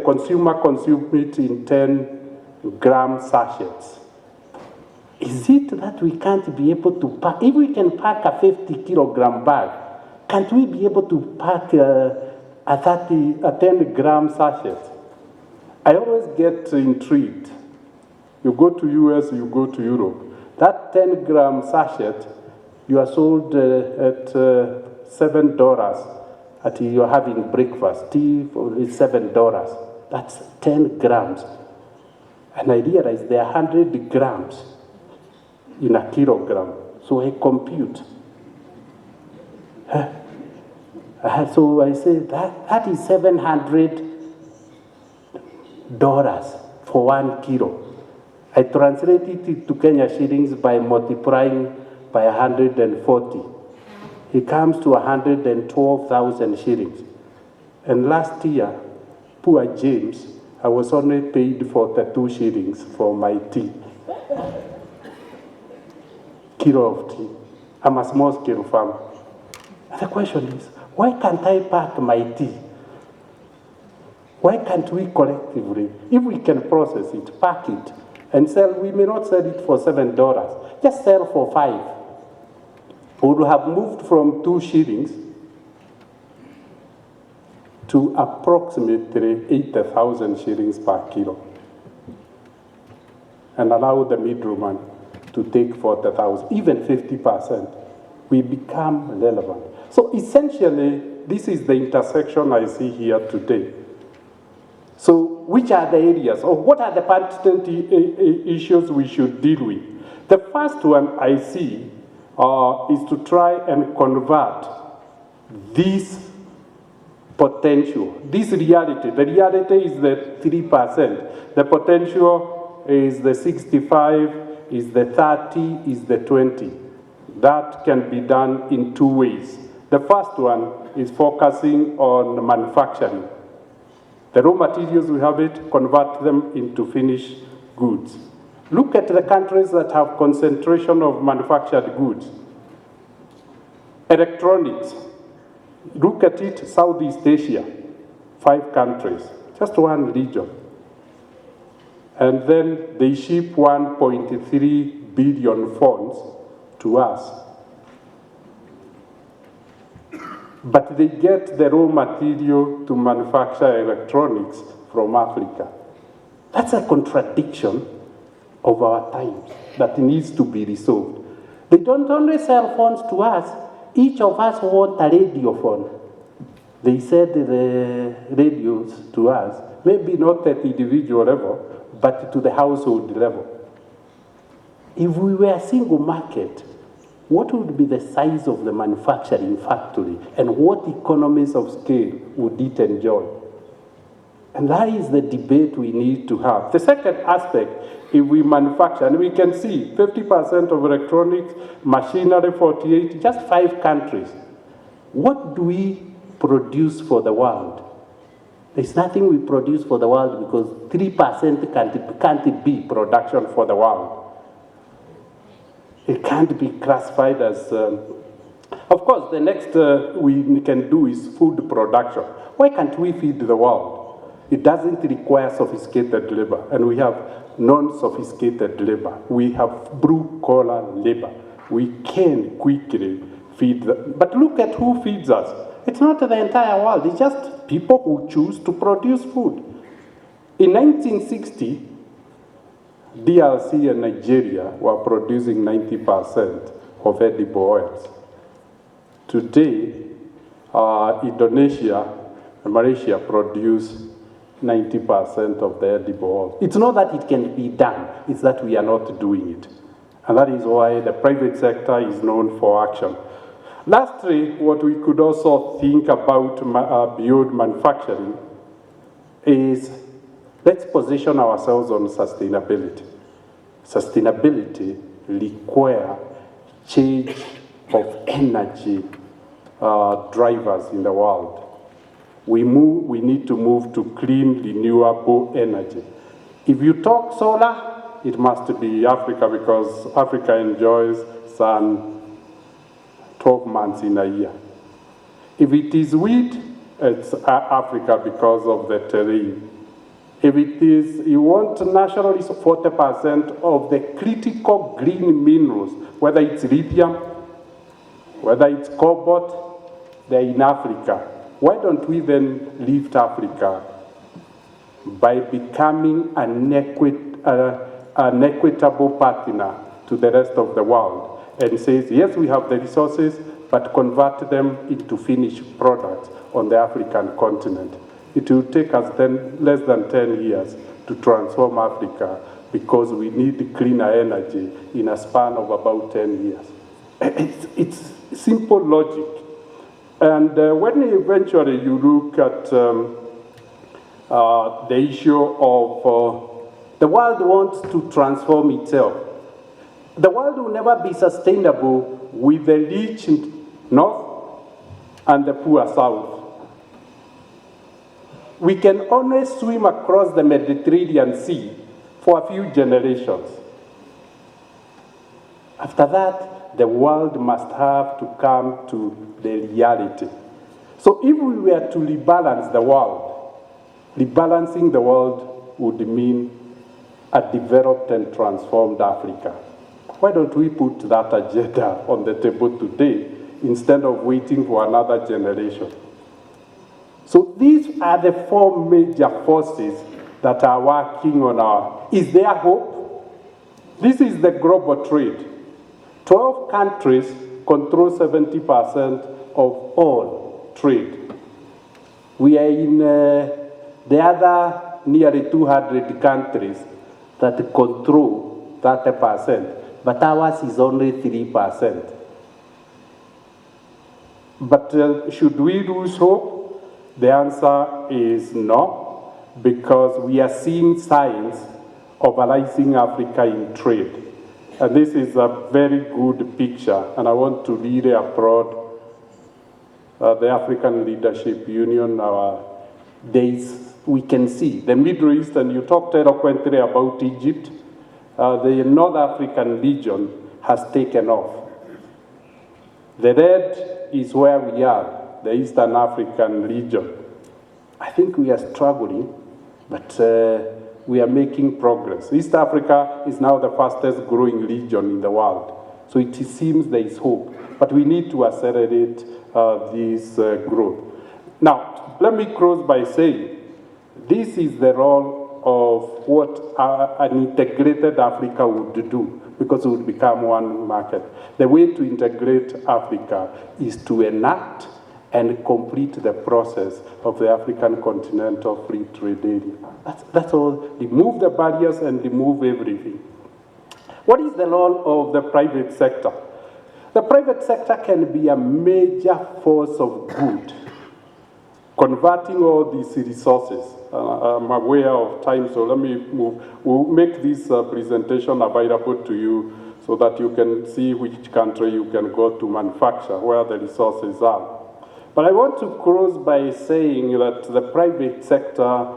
consumer consumes it in 10-gram sachets. Is it that we can't be able to pack? If we can pack a 50-kilogram bag, can't we be able to pack a 10-gram sachet? I always get intrigued. You go to US, you go to Europe. That 10-gram sachet, you are sold at $7 at you're having breakfast. Tea is $7. That's 10 grams. And I realize there are 100 grams in a kilogram. So I compute. So I say that is $700 for 1 kilo. I translated it to Kenya shillings by multiplying by 140. It comes to 112,000 shillings. And last year, poor James, I was only paid 42 shillings for my tea. Kilo of tea. I'm a small-scale farmer. And the question is, why can't I pack my tea? Why can't we collectively, if we can process it, pack it, and sell? We may not sell it for $7, just sell for $5. We would have moved from 2 shillings to approximately 80,000 shillings per kilo, and allow the middleman to take 40,000, even 50%. We become relevant. So essentially, this is the intersection I see here today. So which are the areas, or what are the pertinent issues we should deal with? The first one I see is to try and convert this potential, this reality. The reality is the 3%. The potential is the 65, is the 30, is the 20. That can be done in 2 ways. The first one is focusing on manufacturing. The raw materials, we have it, convert them into finished goods. Look at the countries that have concentration of manufactured goods. Electronics. Look at it, Southeast Asia, 5 countries, just 1 region. And then they ship 1.3 billion phones to us. But they get the raw material to manufacture electronics from Africa. That's a contradiction of our times that needs to be resolved. They don't only sell phones to us, each of us wants a radio phone. They said the radios to us, maybe not at the individual level, but to the household level. If we were a single market, what would be the size of the manufacturing factory, and what economies of scale would it enjoy? And that is the debate we need to have. The second aspect, if we manufacture, and we can see 50% of electronics, machinery 48, just 5 countries. What do we produce for the world? There's nothing we produce for the world because 3% can't be production for the world. It can't be classified as, of course, the next we can do is food production. Why can't we feed the world? It doesn't require sophisticated labor, and we have non-sophisticated labor. We have blue-collar labor. We can quickly feed them. But look at who feeds us. It's not the entire world. It's just people who choose to produce food. In 1960, DRC and Nigeria were producing 90% of edible oils. Today, Indonesia and Malaysia produce 90% of the edible oil. It's not that it can be done, it's that we are not doing it. And that is why the private sector is known for action. Lastly, what we could also think about beyond manufacturing is let's position ourselves on sustainability. Sustainability requires change of energy drivers in the world. We need to move to clean, renewable energy. If you talk solar, it must be Africa because Africa enjoys sun 12 months in a year. If it is wind, it's Africa because of the terrain. If it is, you want naturally 40% of the critical green minerals, whether it's lithium, whether it's cobalt, they're in Africa. Why don't we then lift Africa by becoming an equitable partner to the rest of the world and says, yes, we have the resources, but convert them into finished products on the African continent. It will take us then less than 10 years to transform Africa because we need cleaner energy in a span of about 10 years. It's simple logic. And when eventually you look at the issue of the world wants to transform itself. The world will never be sustainable with the rich north and the poor south. We can only swim across the Mediterranean Sea for a few generations. After that, the world must have to come to the reality. So if we were to rebalance the world, rebalancing the world would mean a developed and transformed Africa. Why don't we put that agenda on the table today instead of waiting for another generation? So these are the four major forces that are working on our. Is there hope? This is the global trade. 12 countries control 70% of all trade. We are in the other nearly 200 countries that control 30%, but ours is only 3%. But should we lose hope? The answer is no, because we are seeing signs of a rising Africa in trade. And this is a very good picture, and I want to really applaud the African Leadership Union. We can see the Middle East, and you talked eloquently about Egypt. The North African region has taken off. The red is where we are, the Eastern African region. I think we are struggling, but we are making progress. East Africa is now the fastest growing region in the world. So it seems there is hope, but we need to accelerate this growth. Now, let me close by saying, this is the role of what an integrated Africa would do, because it would become one market. The way to integrate Africa is to enact and complete the process of the African Continental Free Trade Area. That's all. Remove the barriers and remove everything. What is the role of the private sector? The private sector can be a major force of good, converting all these resources. I'm aware of time, so let me move. We'll make this presentation available to you so that you can see which country you can go to manufacture, where the resources are. But I want to close by saying that the private sector,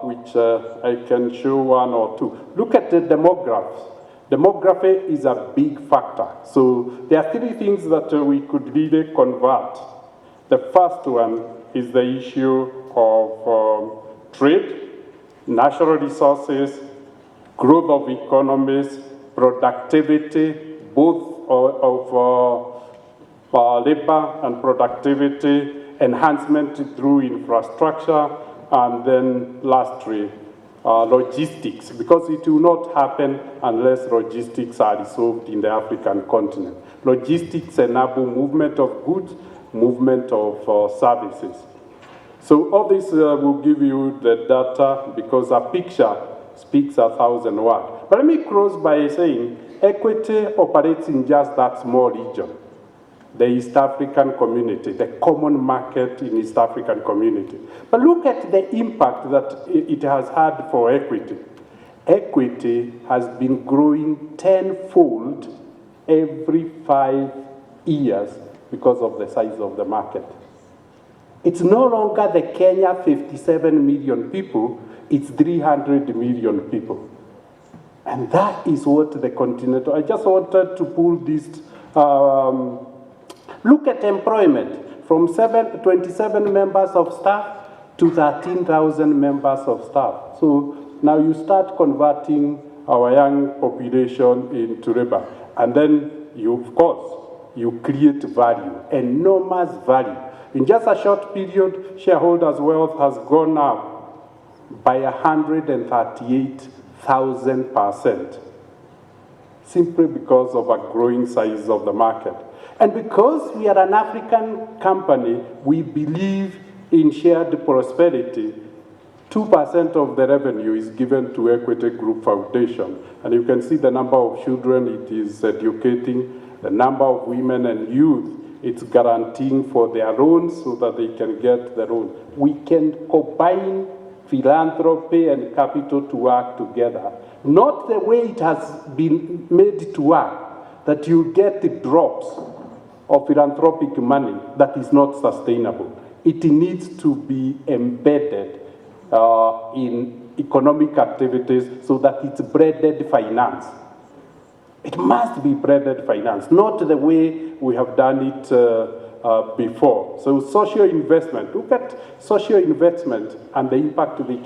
which I can show one or two. Look at the demography. Demography is a big factor. So there are three things that we could really convert. The first one is the issue of trade, natural resources, growth of economies, productivity, both of labor and productivity, enhancement through infrastructure, and then lastly, logistics, because it will not happen unless logistics are resolved in the African continent. Logistics enable movement of goods, movement of services. So all this will give you the data, because a picture speaks 1,000 words. But let me close by saying equity operates in just that small region, the East African community, the common market in East African community. But look at the impact that it has had for equity. Equity has been growing tenfold every 5 years because of the size of the market. It's no longer the Kenya 57 million people, it's 300 million people. And that is what the continent, I just wanted to pull this, look at employment from 27 members of staff to 13,000 members of staff. So now you start converting our young population into labor. And then you, of course, you create value, enormous value. In just a short period, shareholders' wealth has gone up by 138,000%, simply because of a growing size of the market. And because we are an African company, we believe in shared prosperity. 2% of the revenue is given to Equity Group Foundation. And you can see the number of children it is educating, the number of women and youth it's guaranteeing for their loans so that they can get the loan. We can combine philanthropy and capital to work together. Not the way it has been made to work, that you get the drops of philanthropic money that is not sustainable. It needs to be embedded in economic activities so that it's breaded finance. It must be breaded finance, not the way we have done it before. So social investment, look at social investment and the impact they can